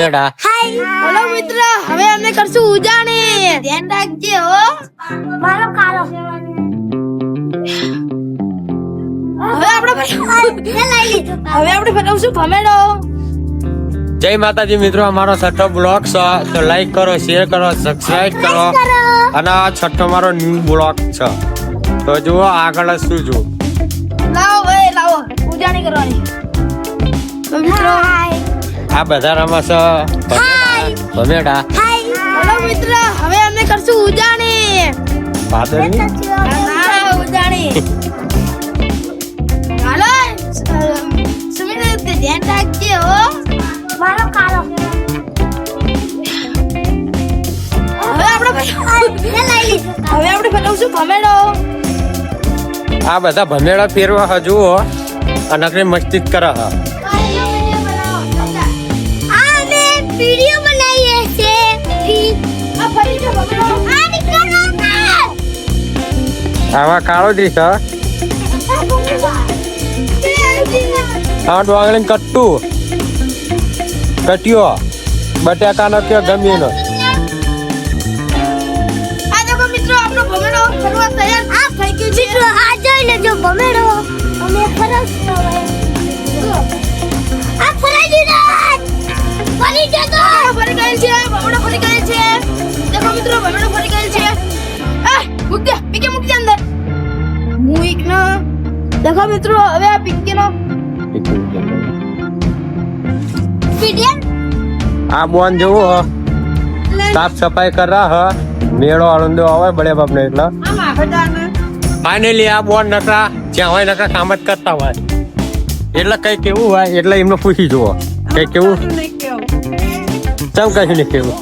ભમેડા. Hello મિત્ર, હવે અમે કરશું ઉજાણી. ધ્યાન રાખજે હો. મારો કાળો. હવે આપણે બનાવશું ભમેડો. જય માતાજી મિત્રો, અમારો છઠ્ઠો બ્લોગ છે તો લાઈક કરો, શેર કરો, સબસ્ક્રાઇબ કરો. અને આ છઠ્ઠો મારો ન્યૂ બ્લોગ છે તો જુઓ આગળ શું જુઓ. લાવો ભાઈ લાવો, ઉજાણી કરવાની. તો મિત્રો આ બધા રમશે ભમેડા. હેલો મિત્ર, હવે અમે કરશું ઉજાણી. ભાદરની ઉજાણી. હાલો સુમિત, ધ્યાન રાખજે હો. મારો કાળો. હવે આપણે બનાવશું ભમેડો. આ બધા ભમેડા ફેરવા હ જુઓ અને નકરી મસ્તી જ કરે હ. વિડિયો બનાવીએ છે. આ ફરી જો ભમેડો. આ નીકળો ના. આવા કાળો જ છે. આ ડોંગળી કટ્ટું કટ્યો બટાકાનો કયો ગમીનો. આ દેખો મિત્રો, આપણો ભમેડો ફરવા તૈયાર આ થઈ ગયો છે. મિત્રો આ જોઈ લેજો ભમેડો. અમે ફરસ આ ફરાઈ દીધો. ફરી જતો. ફરી ગયેલ છે. ભમેડો ફરી ગયેલ છે. દેખો મિત્રો, ભમેડો ફરી ગયેલ છે. આ મૂક દે, પીકે મૂક દે અંદર. મૂક ન. દેખો મિત્રો, હવે આ પીકે નો વિડિયો આ બોન જુઓ હ સાફ સફાઈ કરા હ. મેળો આનંદો આવે બડે બાપને એટલે ફાઇનલી આ બોન નકરા જ્યાં હોય નકરા કામ જ કરતા હોય એટલે કઈ કેવું હોય એટલે એમને પૂછી જુઓ કઈ કેવું ચમ કઈ નહીં કેવું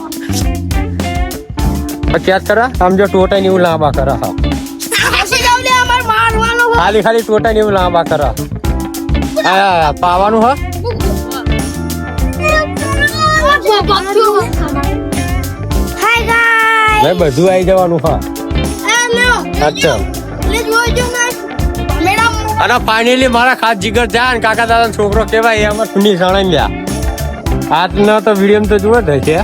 પછી યાદ કરા આમ જો ટોટા ને એવું લાંબા કરા હા ખાલી ખાલી ટોટા ને એવું લાંબા કરા હા પાવાનું હ ભાઈ બધું આવી જવાનું હા. અચ્છા અને ફાઇનલી મારા ખાસ જીગર જાય ને કાકા દાદા છોકરો કેવાય એ અમારે સુની સણાઈ લ્યા આજનો તો વિડીયો તો જુઓ જ છે.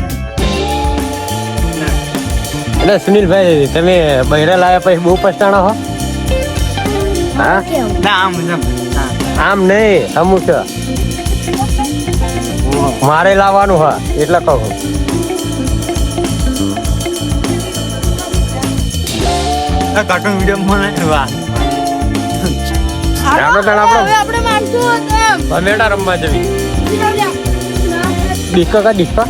એટલે સુનિલભાઈ તમે બહેરા લાયા પછી બહુ પછતાણા હો. હા આમ નહીં અમુક છે મારે લાવવાનું હા એટલે કહું. કાર્ટૂન વિડીયો ભમેડા રમવા જવી. ડિસ્કો કા ડિસ્કો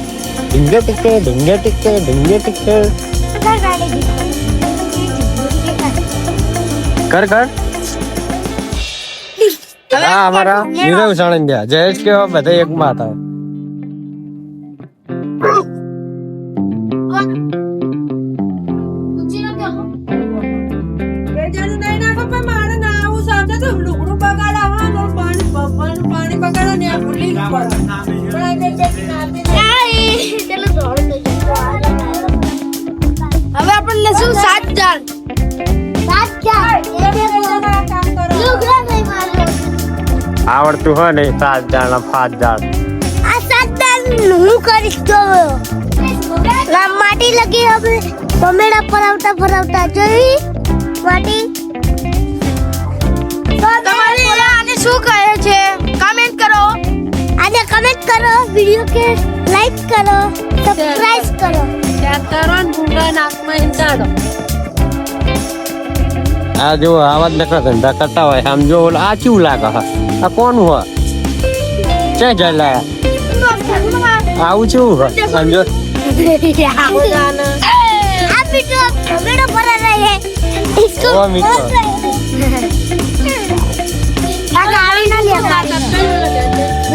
ઢીંગે ટીકે ઢીંગે ટીકે ઢીંગે ટીકે કર કર. હા અમારા નીરવ સાણંદિયા જયેશ કેવા બધા એક માં હતા. હવે આપણે લેશું 7 જાળ. આવડતું હોય ને 7 જાણ 5 જાણ આ 7 જાળ હું કરીશ તો માટી લગી હવે ભમેડા ફરાવતા ફરાવતા જોઈ માટી. તમારે આને શું કહે છે કમેન્ટ કરો. આને કમેન્ટ કરો, વિડિયો કે લાઈક કરો, સબસ્ક્રાઇબ કરો, શેર કરો અને ભૂંગા નાકમાં ઇન્ટાડો. આ જો આવા જ નકરા ધંધા કરતા હોય આમ જો આ કેવું લાગે હા આ કોણ હોય ક્યાં જાય લાયા આવું કેવું હોય સમજો. ओ मित्र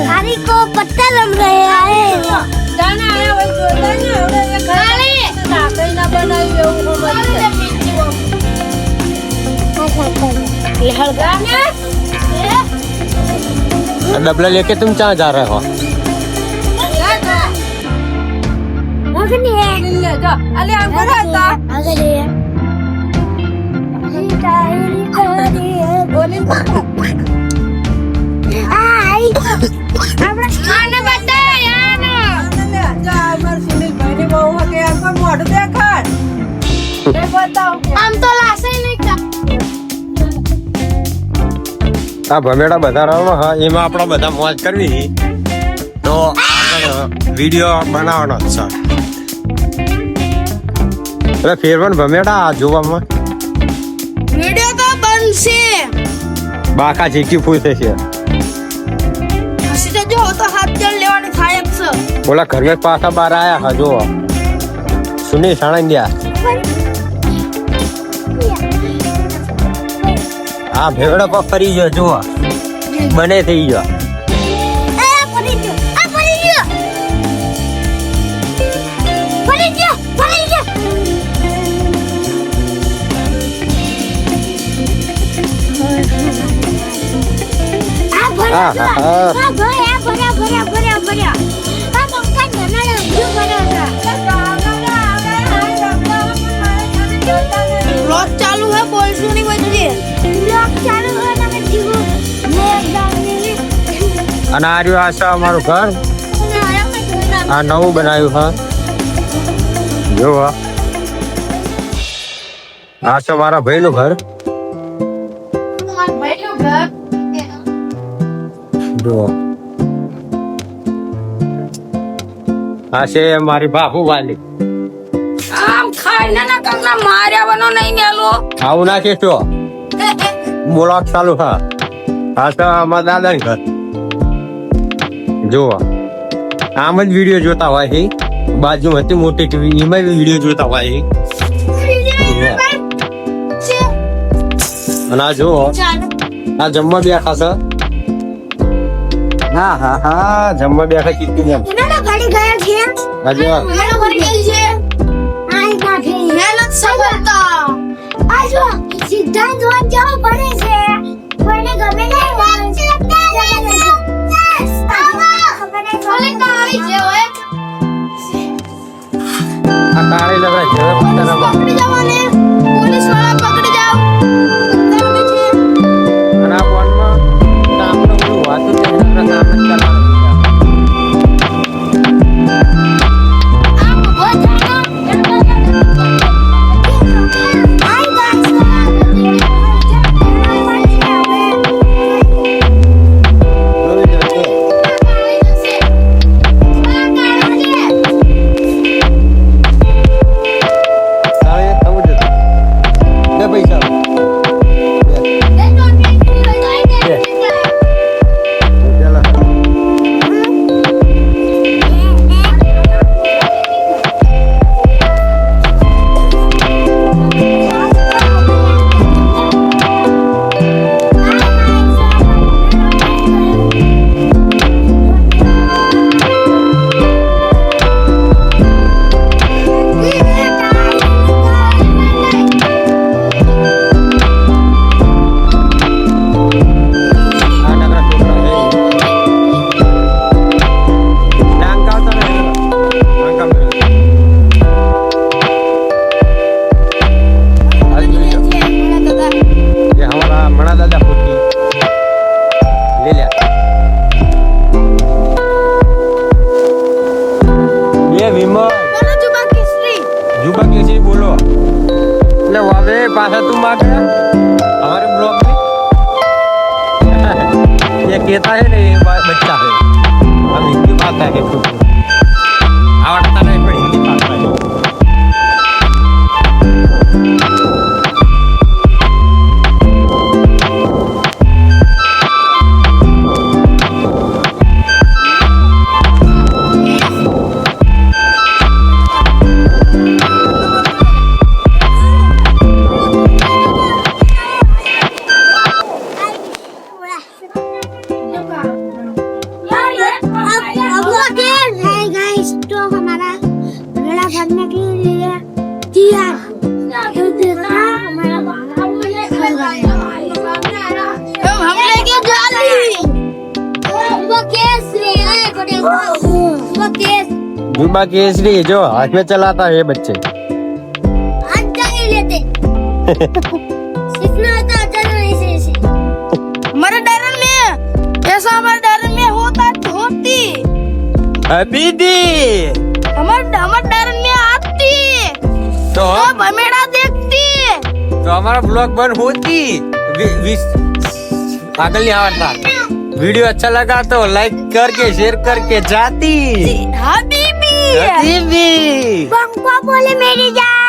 खाली को पत्ता लम रहे हैं जाना आया वही तो जाना खाली साकई ना बनाई हो डबला लेके तुम कहाँ जा रहे हो? આમ તો લાશે નહીં આ ભમેડા બધા રહો હા એમાં આપણે બધા મોજ કરવી તો વિડીયો બનાવવાનો જ છે એટલે ફેરવન ભમેડા આ જોવામાં વિડિયો તો બનશે બાકા ચીકી ફૂલ થશે હસી તો જો તો હાથ જણ લેવાની થાય જ છે બોલા ઘર में પાછા બહાર આયા હા જો સુની સાણંદિયા આ ભેગડો પર ફરી ગયો જો બને થઈ ગયો ब्लॉग चालू है बोलશું નહીં બજે ब्लॉग ચાલુ है તમે જીવો અને આ રહ્યું આ છે અમારું ઘર આ નવું બનાવ્યું હા જો આ છે મારા ભાઈનું ઘર જો આ છે મારી બાપુ વાલી આમ ખાઈને ના કંગના માર્યા બનો નહીં મેલો આવું ના કેશો બોલો ચાલુ હા આ છે અમારા દાદાનું ઘર જો આમ જ વિડીયો જોતા હોય છે બાજુ હતી મોટી ટીવી એમાં વિડીયો જોતા હોય છે અને આ જો આ જમવા બેઠા છે હા હા હા જમવા બેઠા કીધી એમ એના ગાડી ગયા છે આજે મેલો ભરી ગઈ છે આઈ કાઠે મહેનત સગવડતા આજો સિદ્ધાંત વાંચવા પડે છે કોઈને ગમે નહીં આ કાળી લગા છે પકડી જવાને પોલીસ વાળા પકડી જાવ અને આ ફોનમાં આપણે બધું વાતું છે કામ જ કરવાનું पासा तुम आ गया हमारे ब्लॉग में ये कहता है ना ये बच्चा है हम हिंदी बात है खुद आवड़ता नहीं पर हिंदी बात है जुबा केसरी जो हाथ में चलाता है बच्चे हाथ नहीं लेते सीखना आता नहीं से हमारे डरन में ऐसा हमारे डरन में होती अभी दी हमारे डरन में आती तो भमेड़ा देखती तो हमारा ब्लॉग बंद होती पागल नहीं आवड़ता वीडियो अच्छा लगा तो लाइक करके शेयर करके जाती हबीबी हबीबी पंखा बोले मेरी जान